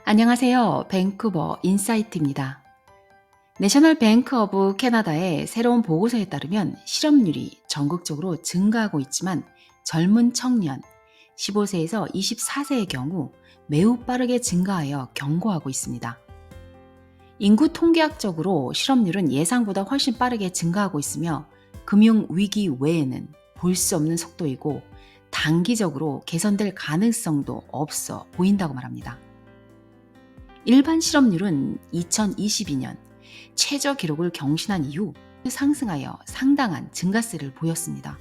안녕하세요. 밴쿠버 인사이트입니다. 내셔널 뱅크 오브 캐나다의 새로운 보고서에 따르면 실업률이 전국적으로 증가하고 있지만 젊은 청년 15세에서 24세의 경우 매우 빠르게 증가하여 경고하고 있습니다. 인구 통계학적으로 실업률은 예상보다 훨씬 빠르게 증가하고 있으며 금융 위기 외에는 볼 수 없는 속도이고 단기적으로 개선될 가능성도 없어 보인다고 말합니다. 일반 실업률은 2022년 최저 기록을 경신한 이후 상승하여 상당한 증가세를 보였습니다.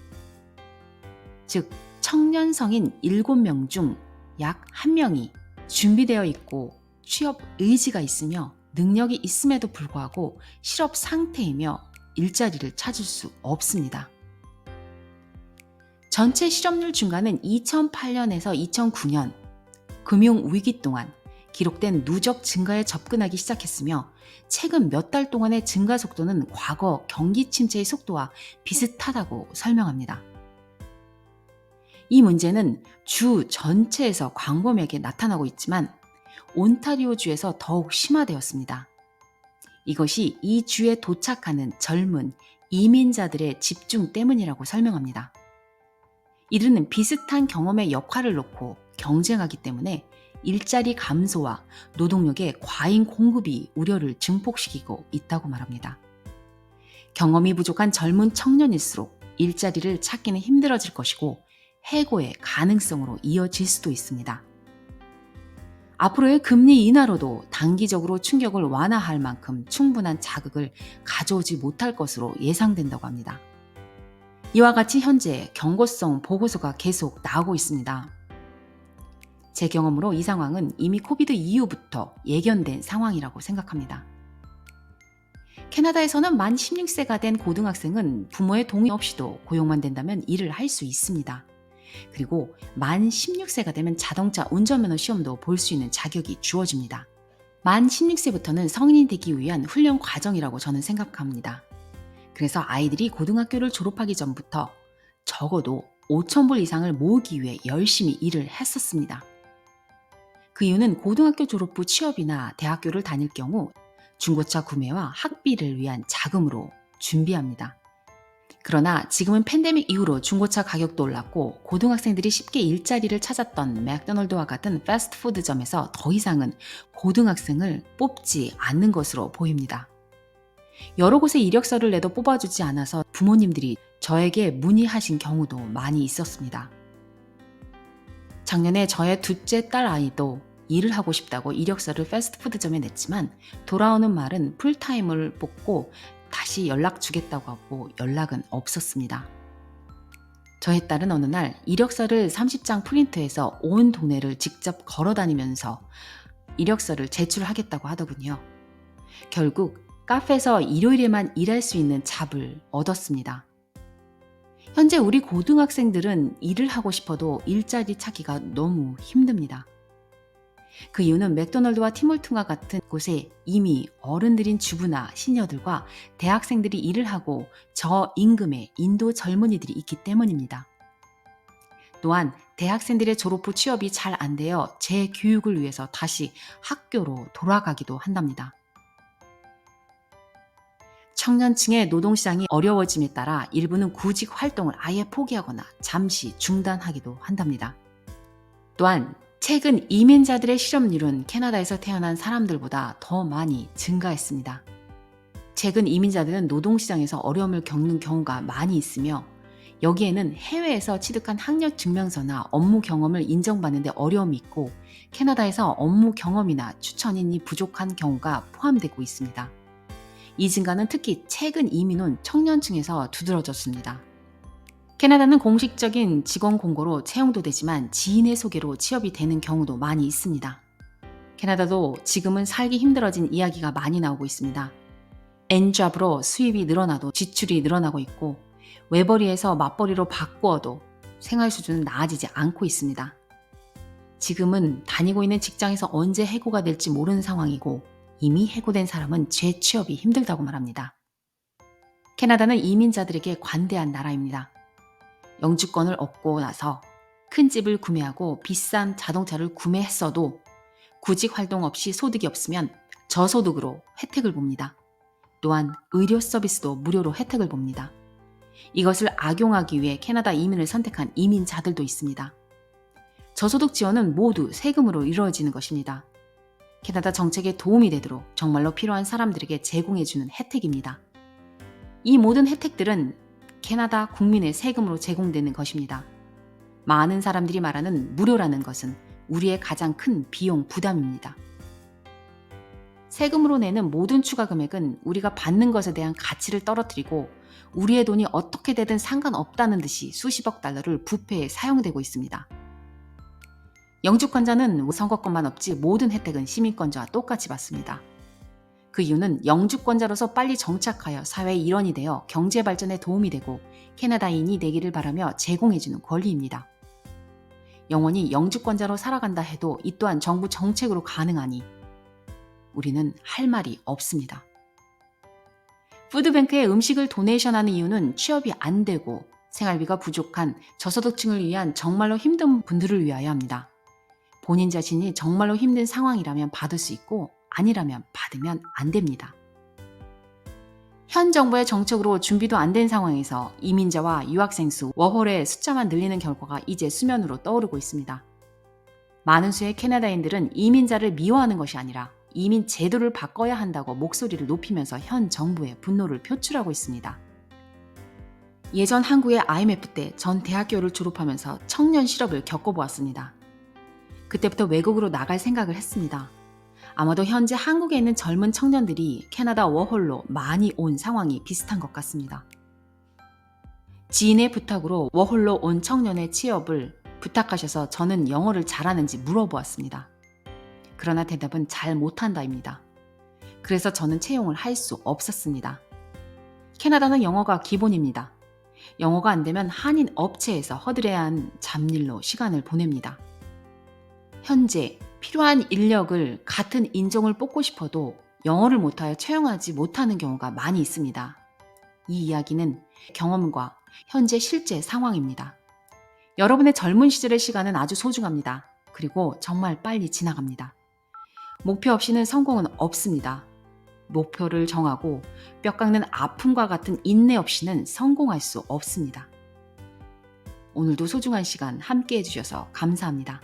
즉, 청년 성인 7명 중 약 1명이 준비되어 있고 취업 의지가 있으며 능력이 있음에도 불구하고 실업 상태이며 일자리를 찾을 수 없습니다. 전체 실업률 증가는 2008년에서 2009년 금융 위기 동안 기록된 누적 증가에 접근하기 시작했으며 최근 몇 달 동안의 증가 속도는 과거 경기 침체의 속도와 비슷하다고 설명합니다. 이 문제는 주 전체에서 광범위하게 나타나고 있지만 온타리오주에서 더욱 심화되었습니다. 이것이 이 주에 도착하는 젊은 이민자들의 집중 때문이라고 설명합니다. 이들은 비슷한 경험의 역할을 놓고 경쟁하기 때문에 일자리 감소와 노동력의 과잉 공급이 우려를 증폭시키고 있다고 말합니다. 경험이 부족한 젊은 청년일수록 일자리를 찾기는 힘들어질 것이고 해고의 가능성으로 이어질 수도 있습니다. 앞으로의 금리 인하로도 단기적으로 충격을 완화할 만큼 충분한 자극을 가져오지 못할 것으로 예상된다고 합니다. 이와 같이 현재 경고성 보고서가 계속 나오고 있습니다. 제 경험으로 이 상황은 이미 코비드 이후부터 예견된 상황이라고 생각합니다. 캐나다에서는 만 16세가 된 고등학생은 부모의 동의 없이도 고용만 된다면 일을 할 수 있습니다. 그리고 만 16세가 되면 자동차 운전면허 시험도 볼 수 있는 자격이 주어집니다. 만 16세부터는 성인이 되기 위한 훈련 과정이라고 저는 생각합니다. 그래서 아이들이 고등학교를 졸업하기 전부터 적어도 5,000불 이상을 모으기 위해 열심히 일을 했었습니다. 그 이유는 고등학교 졸업 후 취업이나 대학교를 다닐 경우 중고차 구매와 학비를 위한 자금으로 준비합니다. 그러나 지금은 팬데믹 이후로 중고차 가격도 올랐고 고등학생들이 쉽게 일자리를 찾았던 맥도날드와 같은 패스트푸드점에서 더 이상은 고등학생을 뽑지 않는 것으로 보입니다. 여러 곳에 이력서를 내도 뽑아주지 않아서 부모님들이 저에게 문의하신 경우도 많이 있었습니다. 작년에 저의 둘째 딸 아이도 일을 하고 싶다고 이력서를 패스트푸드점에 냈지만 돌아오는 말은 풀타임을 뽑고 다시 연락 주겠다고 하고 연락은 없었습니다. 저의 딸은 어느 날 이력서를 30장 프린트해서 온 동네를 직접 걸어다니면서 이력서를 제출하겠다고 하더군요. 결국 카페에서 일요일에만 일할 수 있는 잡을 얻었습니다. 현재 우리 고등학생들은 일을 하고 싶어도 일자리 찾기가 너무 힘듭니다. 그 이유는 맥도날드와 티몰튼과 같은 곳에 이미 어른들인 주부나 시니어들과 대학생들이 일을 하고 저임금의 인도 젊은이들이 있기 때문입니다. 또한 대학생들의 졸업 후 취업이 잘 안 되어 재교육을 위해서 다시 학교로 돌아가기도 한답니다. 청년층의 노동시장이 어려워짐에 따라 일부는 구직 활동을 아예 포기하거나 잠시 중단하기도 한답니다. 또한 최근 이민자들의 실업률은 캐나다에서 태어난 사람들보다 더 많이 증가했습니다. 최근 이민자들은 노동시장에서 어려움을 겪는 경우가 많이 있으며 여기에는 해외에서 취득한 학력 증명서나 업무 경험을 인정받는 데 어려움이 있고 캐나다에서 업무 경험이나 추천인이 부족한 경우가 포함되고 있습니다. 이 증가는 특히 최근 이민 온 청년층에서 두드러졌습니다. 캐나다는 공식적인 직원 공고로 채용도 되지만 지인의 소개로 취업이 되는 경우도 많이 있습니다. 캐나다도 지금은 살기 힘들어진 이야기가 많이 나오고 있습니다. N잡으로 수입이 늘어나도 지출이 늘어나고 있고 외벌이에서 맞벌이로 바꾸어도 생활 수준은 나아지지 않고 있습니다. 지금은 다니고 있는 직장에서 언제 해고가 될지 모르는 상황이고 이미 해고된 사람은 재취업이 힘들다고 말합니다. 캐나다는 이민자들에게 관대한 나라입니다. 영주권을 얻고 나서 큰 집을 구매하고 비싼 자동차를 구매했어도 구직 활동 없이 소득이 없으면 저소득으로 혜택을 봅니다. 또한 의료 서비스도 무료로 혜택을 봅니다. 이것을 악용하기 위해 캐나다 이민을 선택한 이민자들도 있습니다. 저소득 지원은 모두 세금으로 이루어지는 것입니다. 캐나다 정책에 도움이 되도록 정말로 필요한 사람들에게 제공해주는 혜택입니다. 이 모든 혜택들은 캐나다 국민의 세금으로 제공되는 것입니다. 많은 사람들이 말하는 무료라는 것은 우리의 가장 큰 비용 부담입니다. 세금으로 내는 모든 추가 금액은 우리가 받는 것에 대한 가치를 떨어뜨리고 우리의 돈이 어떻게 되든 상관없다는 듯이 수십억 달러를 부패에 사용되고 있습니다. 영주권자는 선거권만 없지 모든 혜택은 시민권자와 똑같이 받습니다. 그 이유는 영주권자로서 빨리 정착하여 사회의 일원이 되어 경제 발전에 도움이 되고 캐나다인이 되기를 바라며 제공해주는 권리입니다. 영원히 영주권자로 살아간다 해도 이 또한 정부 정책으로 가능하니 우리는 할 말이 없습니다. 푸드뱅크에 음식을 도네이션하는 이유는 취업이 안 되고 생활비가 부족한 저소득층을 위한 정말로 힘든 분들을 위하여 합니다. 본인 자신이 정말로 힘든 상황이라면 받을 수 있고 아니라면 받으면 안 됩니다. 현 정부의 정책으로 준비도 안 된 상황에서 이민자와 유학생 수, 워홀의 숫자만 늘리는 결과가 이제 수면으로 떠오르고 있습니다. 많은 수의 캐나다인들은 이민자를 미워하는 것이 아니라 이민 제도를 바꿔야 한다고 목소리를 높이면서 현 정부의 분노를 표출하고 있습니다. 예전 한국의 IMF 때 전 대학교를 졸업하면서 청년 실업을 겪어보았습니다. 그때부터 외국으로 나갈 생각을 했습니다. 아마도 현재 한국에 있는 젊은 청년들이 캐나다 워홀로 많이 온 상황이 비슷한 것 같습니다. 지인의 부탁으로 워홀로 온 청년의 취업을 부탁하셔서 저는 영어를 잘하는지 물어보았습니다. 그러나 대답은 잘 못한다입니다. 그래서 저는 채용을 할 수 없었습니다. 캐나다는 영어가 기본입니다. 영어가 안 되면 한인 업체에서 허드레한 잡일로 시간을 보냅니다. 현재 필요한 인력을 같은 인종을 뽑고 싶어도 영어를 못하여 채용하지 못하는 경우가 많이 있습니다. 이 이야기는 경험과 현재 실제 상황입니다. 여러분의 젊은 시절의 시간은 아주 소중합니다. 그리고 정말 빨리 지나갑니다. 목표 없이는 성공은 없습니다. 목표를 정하고 뼈 깎는 아픔과 같은 인내 없이는 성공할 수 없습니다. 오늘도 소중한 시간 함께 해주셔서 감사합니다.